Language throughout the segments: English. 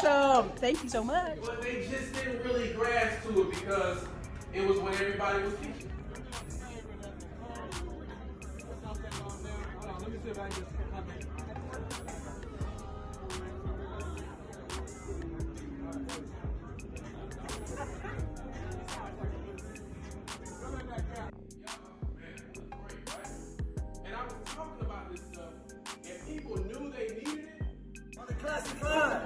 awesome. Thank you so much. But they just didn't really grasp to it because it was what everybody was teaching. Let me see if I can just And I was talking about this stuff, and people knew they needed it. on the classic line.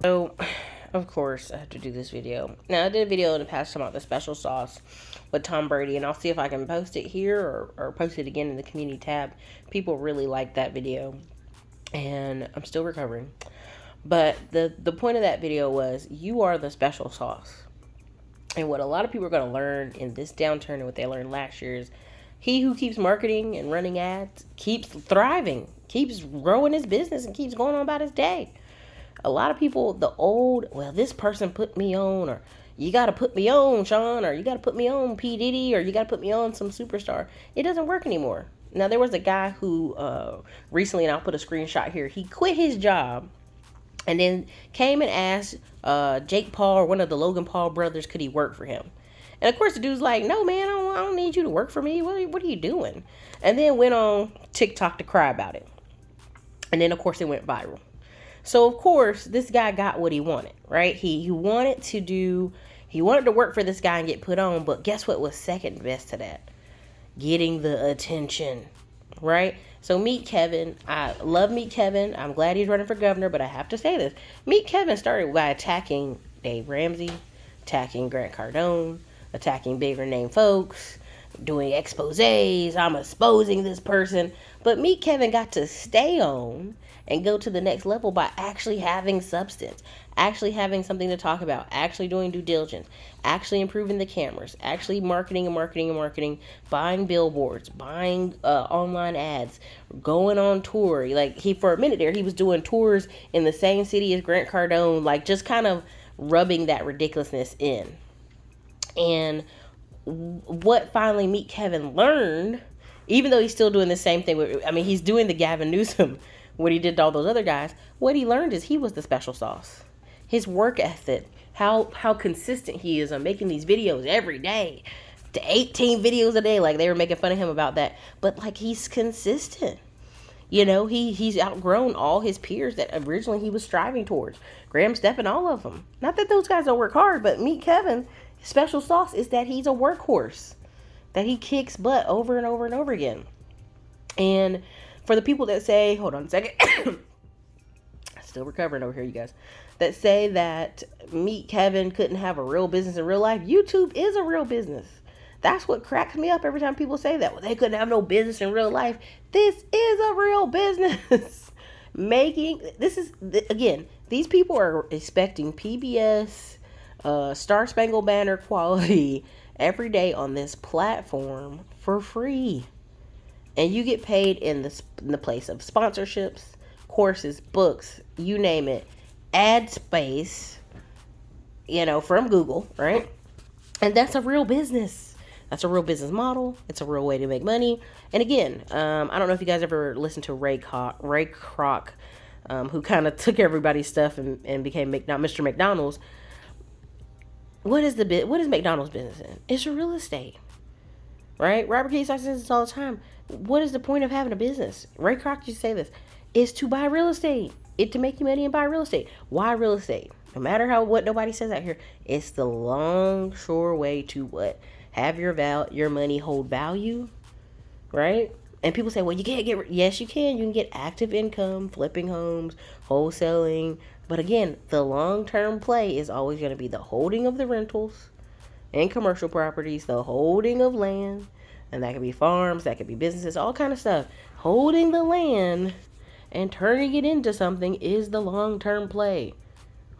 So, of course, I have to do this video. Now, I did a video in the past about the special sauce with Tom Brady, and I'll see if I can post it here or post it again in the community tab. People really liked that video, and I'm still recovering. But the point of that video was, you are the special sauce. And what a lot of people are going to learn in this downturn and what they learned last year is, he who keeps marketing and running ads keeps thriving, keeps growing his business, and keeps going on about his day. A lot of people, the old, well, this person put me on, or you got to put me on, Sean, or you got to put me on, P. Diddy, or you got to put me on some superstar. It doesn't work anymore. Now, there was a guy who recently, and I'll put a screenshot here, he quit his job and then came and asked Jake Paul, or one of the Logan Paul brothers, could he work for him? And of course, the dude's like, no, man, I don't need you to work for me. What are you doing? And then went on TikTok to cry about it. And then, of course, it went viral. So, of course, this guy got what he wanted, right? He wanted to work for this guy and get put on, but guess what was second best to that? Getting the attention, right? So, meet Kevin. I love Meet Kevin. I'm glad he's running for governor, but I have to say this. Meet Kevin started by attacking Dave Ramsey, attacking Grant Cardone, attacking bigger name folks, doing exposés. I'm exposing this person. But Meet Kevin got to stay on and go to the next level by actually having substance, actually having something to talk about, actually doing due diligence, actually improving the cameras, actually marketing, buying billboards, buying online ads, going on tour. Like, for a minute there, he was doing tours in the same city as Grant Cardone, like just kind of rubbing that ridiculousness in. And what finally Meet Kevin learned, even though he's still doing the same thing, he's doing the Gavin Newsom, what he did to all those other guys, what he learned is he was the special sauce. His work ethic, how consistent he is on making these videos every day, to 18 videos a day, like they were making fun of him about that, but like he's consistent. You know, he's outgrown all his peers that originally he was striving towards. Graham Stephan, all of them. Not that those guys don't work hard, but Meet Kevin, special sauce is that he's a workhorse, that he kicks butt over and over and over again. And for the people that say, hold on a second, still recovering over here, you guys, that say that Meet Kevin couldn't have a real business in real life, YouTube is a real business. That's what cracks me up every time people say that. Well, they couldn't have no business in real life. This is a real business. Again, these people are expecting PBS, Star Spangled Banner quality every day on this platform for free. And you get paid in the place of sponsorships, courses, books, you name it, ad space, from Google, right? And that's a real business. That's a real business model. It's a real way to make money. And again, I don't know if you guys ever listened to Ray Kroc, who kind of took everybody's stuff and became Mr. McDonald's. What is McDonald's business in? It's real estate, right? Robert Kiyosaki says this all the time. What is the point of having a business? Ray Kroc used to say this, is to buy real estate. It's to make you money and buy real estate. Why real estate? No matter what nobody says out here, it's the long, sure way to what? Have your money hold value, right? And people say, well, you can't yes, you can. You can get active income, flipping homes, wholesaling. But again, the long-term play is always going to be the holding of the rentals and commercial properties, the holding of land, and that could be farms, that could be businesses, all kind of stuff. Holding the land and turning it into something is the long-term play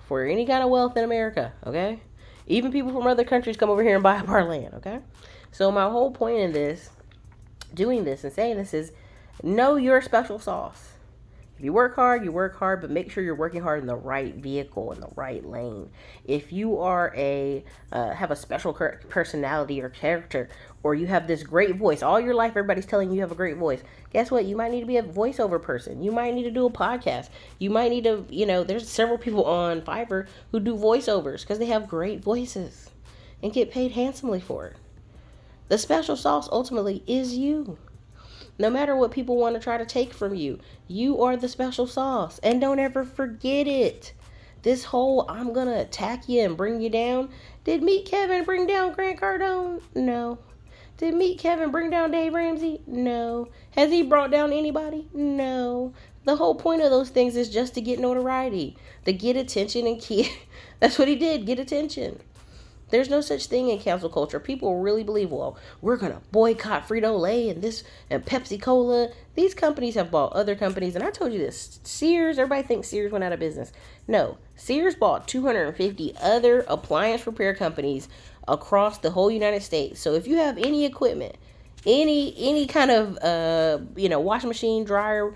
for any kind of wealth in America, okay? Even people from other countries come over here and buy up our land, okay? So my whole point in this, doing this and saying this is, know your special sauce. If you work hard, but make sure you're working hard in the right vehicle, in the right lane. If you are have a special personality or character, or you have this great voice, all your life everybody's telling you have a great voice. Guess what? You might need to be a voiceover person. You might need to do a podcast. You might need to, there's several people on Fiverr who do voiceovers because they have great voices and get paid handsomely for it. The special sauce ultimately is you. No matter what people want to try to take from you, you are the special sauce. And don't ever forget it. This whole I'm going to attack you and bring you down. Did Meet Kevin bring down Grant Cardone? No. Did Meet Kevin bring down Dave Ramsey? No. Has he brought down anybody? No. The whole point of those things is just to get notoriety, to get attention and that's what he did, get attention. There's no such thing in cancel culture. People really believe, well, we're going to boycott Frito-Lay and Pepsi Cola. These companies have bought other companies. And I told you this, Sears, everybody thinks Sears went out of business. No, Sears bought 250 other appliance repair companies across the whole United States. So if you have any equipment, any kind of, washing machine, dryer,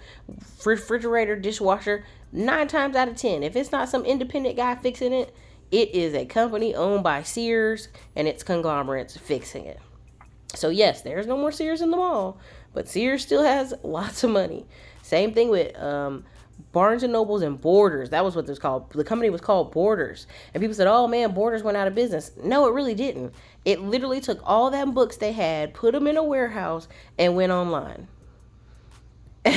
refrigerator, dishwasher, 9 times out of 10, if it's not some independent guy fixing it, it is a company owned by Sears and its conglomerates fixing it. So yes, there's no more Sears in the mall, but Sears still has lots of money. Same thing with Barnes and Nobles and Borders. That was what it was called. The company was called Borders. And people said, oh man, Borders went out of business. No, it really didn't. It literally took all them books they had, put them in a warehouse, and went online.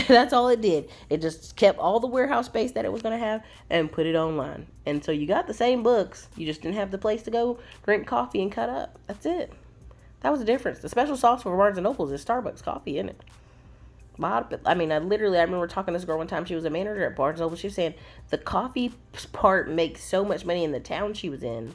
That's all it did. It just kept all the warehouse space that it was going to have and put it online. And so you got the same books. You just didn't have the place to go drink coffee and cut up. That's That was the difference. The special sauce for Barnes & Nobles is Starbucks coffee, isn't it? I remember talking to this girl one time. She was a manager at Barnes & Noble. She was saying the coffee part makes so much money in the town she was in.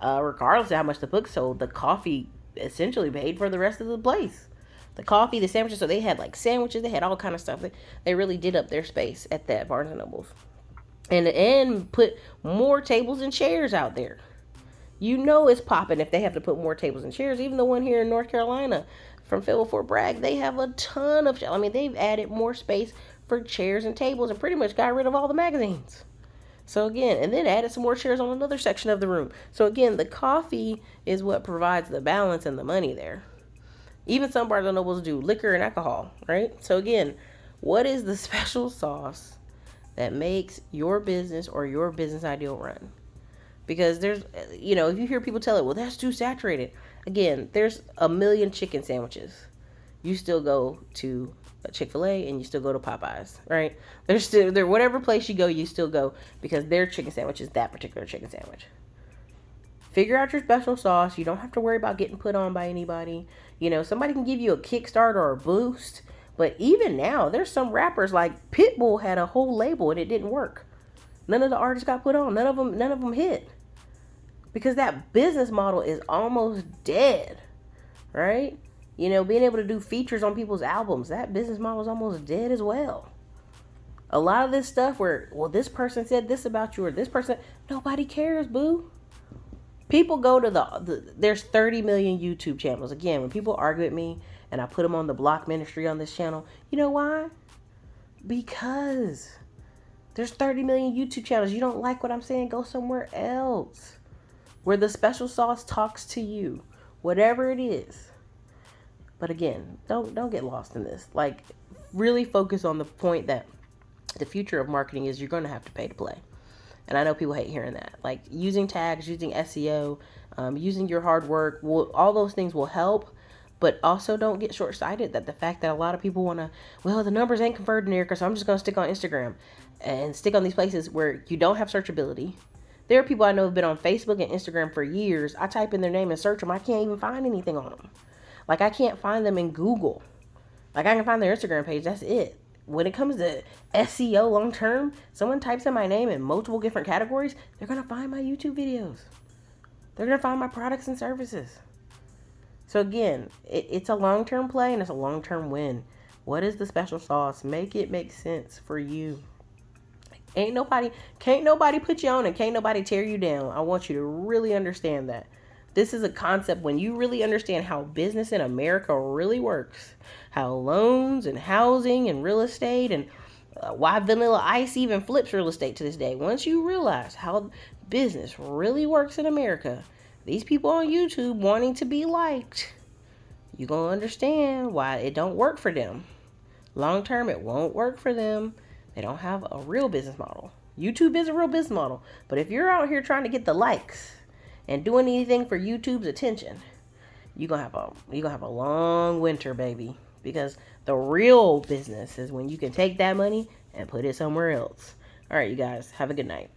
Regardless of how much the book sold, the coffee essentially paid for the rest of the place. The coffee, the sandwiches, so they had like sandwiches, they had all kind of stuff. They really did up their space at that Barnes & Nobles. And put more tables and chairs out there. You know it's popping if they have to put more tables and chairs. Even the one here in North Carolina from Fayetteville Fort Bragg, they have a ton of, they've added more space for chairs and tables and pretty much got rid of all the magazines. So again, and then added some more chairs on another section of the room. So again, the coffee is what provides the balance and the money there. Even some Barnes & Nobles do liquor and alcohol, right? So again, what is the special sauce that makes your business or your business ideal run? Because there's, if you hear people tell it, well, that's too saturated. Again, there's a million chicken sandwiches. You still go to Chick-fil-A and you still go to Popeyes, right? Whatever place you go, you still go because their chicken sandwich is that particular chicken sandwich. Figure out your special sauce. You don't have to worry about getting put on by anybody. Somebody can give you a kickstart or a boost. But even now, there's some rappers like Pitbull had a whole label and it didn't work. None of the artists got put on. None of them hit. Because that business model is almost dead, right? Being able to do features on people's albums, that business model is almost dead as well. A lot of this stuff where, well, this person said this about you or this person, nobody cares, boo. People go to there's 30 million YouTube channels. Again, when people argue with me and I put them on the block ministry on this channel, you know why? Because there's 30 million YouTube channels. You don't like what I'm saying? Go somewhere else where the special sauce talks to you, whatever it is. But again, don't get lost in this. Like, really focus on the point that the future of marketing is you're going to have to pay to play. And I know people hate hearing that. Like using tags, using SEO, using your hard work, all those things will help. But also don't get short-sighted that the fact that a lot of people want to, well, the numbers ain't converting here because I'm just going to stick on Instagram and stick on these places where you don't have searchability. There are people I know have been on Facebook and Instagram for years. I type in their name and search them. I can't even find anything on them. Like I can't find them in Google. Like I can find their Instagram page. That's it. When it comes to SEO long term, someone types in my name in multiple different categories, they're going to find my YouTube videos. They're going to find my products and services. So again, it's a long-term play and it's a long-term win. What is the special sauce? Make it make sense for you. Can't nobody put you on and can't nobody tear you down. I want you to really understand that. This is a concept when you really understand how business in America really works, how loans and housing and real estate and why Vanilla Ice even flips real estate to this day. Once you realize how business really works in America, these people on YouTube wanting to be liked, you're going to understand why it don't work for them. Long term, it won't work for them. They don't have a real business model. YouTube is a real business model. But if you're out here trying to get the likes and doing anything for YouTube's attention, you're gonna have a long winter, baby. Because the real business is when you can take that money and put it somewhere else. All right, you guys, have a good night.